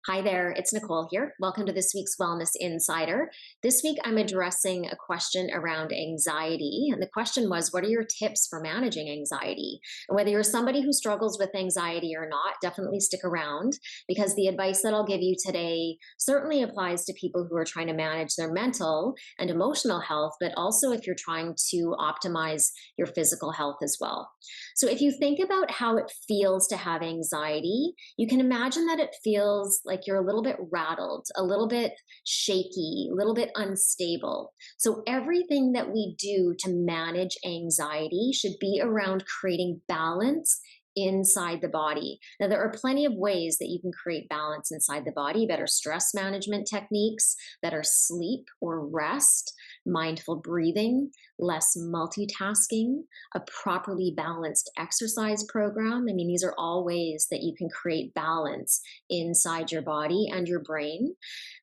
Hi there, it's Nicole here. Welcome to this week's Wellness Insider. This week I'm addressing a question around anxiety. And the question was, what are your tips for managing anxiety? And whether you're somebody who struggles with anxiety or not, definitely stick around because the advice that I'll give you today certainly applies to people who are trying to manage their mental and emotional health, but also if you're trying to optimize your physical health as well. So if you think about how it feels to have anxiety, you can imagine that it feels like you're a little bit rattled, a little bit shaky, a little bit unstable. So everything that we do to manage anxiety should be around creating balance inside the body. Now, there are plenty of ways that you can create balance inside the body: better stress management techniques, better sleep or rest, mindful breathing, less multitasking, a properly balanced exercise program. I mean, these are all ways that you can create balance inside your body and your brain.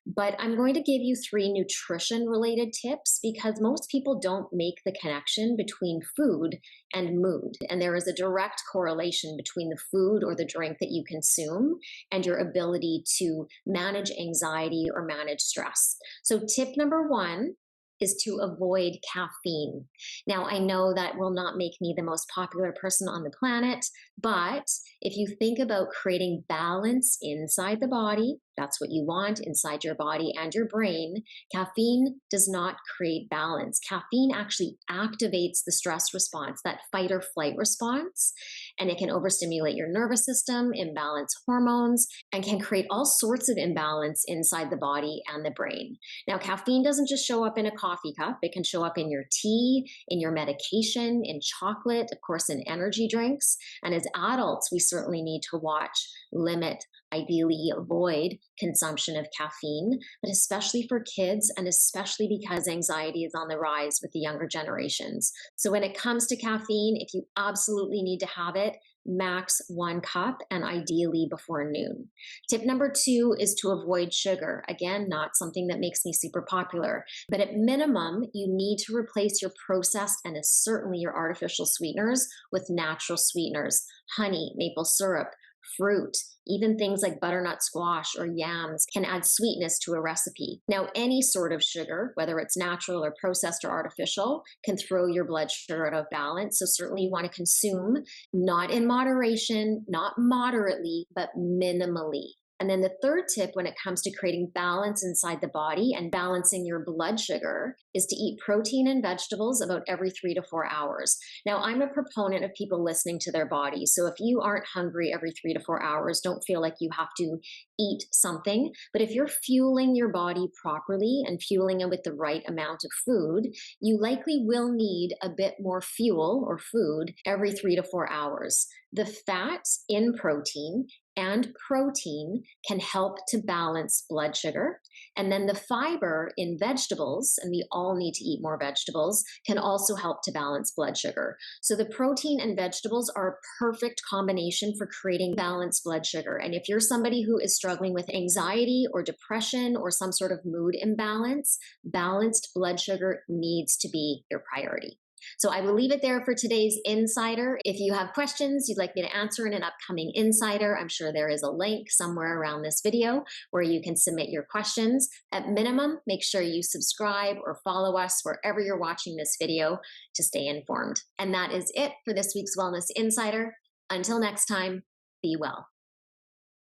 But I'm going to give you three nutrition related tips because most people don't make the connection between food and mood. And there is a direct correlation between the food or the drink that you consume and your ability to manage anxiety or manage stress. So, tip number one is to avoid caffeine. Now, I know that will not make me the most popular person on the planet, but if you think about creating balance inside the body, that's what you want inside your body and your brain. Caffeine does not create balance. Caffeine actually activates the stress response, that fight or flight response, and it can overstimulate your nervous system, imbalance hormones, and can create all sorts of imbalance inside the body and the brain. Now, caffeine doesn't just show up in a coffee cup. It can show up in your tea, in your medication, in chocolate, of course, in energy drinks. And as adults, we certainly need to watch, limit, ideally avoid consumption of caffeine, but especially for kids and especially because anxiety is on the rise with the younger generations. So when it comes to caffeine, if you absolutely need to have it, max 1 cup and ideally before noon. Tip number two is to avoid sugar. Again, not something that makes me super popular, but at minimum, you need to replace your processed and certainly your artificial sweeteners with natural sweeteners: honey, maple syrup, fruit, even things like butternut squash or yams can add sweetness to a recipe. Now, any sort of sugar, whether it's natural or processed or artificial, can throw your blood sugar out of balance. So certainly you want to consume not in moderation, not moderately, but minimally. And then the third tip when it comes to creating balance inside the body and balancing your blood sugar is to eat protein and vegetables about every 3 to 4 hours. Now, I'm a proponent of people listening to their body. So if you aren't hungry every 3 to 4 hours, don't feel like you have to eat something. But if you're fueling your body properly and fueling it with the right amount of food, you likely will need a bit more fuel or food every 3 to 4 hours. The fat in protein and protein can help to balance blood sugar. And then the fiber in vegetables, and we all need to eat more vegetables, can also help to balance blood sugar. So the protein and vegetables are a perfect combination for creating balanced blood sugar. And if you're somebody who is struggling with anxiety or depression or some sort of mood imbalance, balanced blood sugar needs to be your priority. So I will leave it there for today's Insider. If you have questions you'd like me to answer in an upcoming Insider, I'm sure there is a link somewhere around this video where you can submit your questions. At minimum, make sure you subscribe or follow us wherever you're watching this video to stay informed. And that is it for this week's Wellness Insider. Until next time, be well.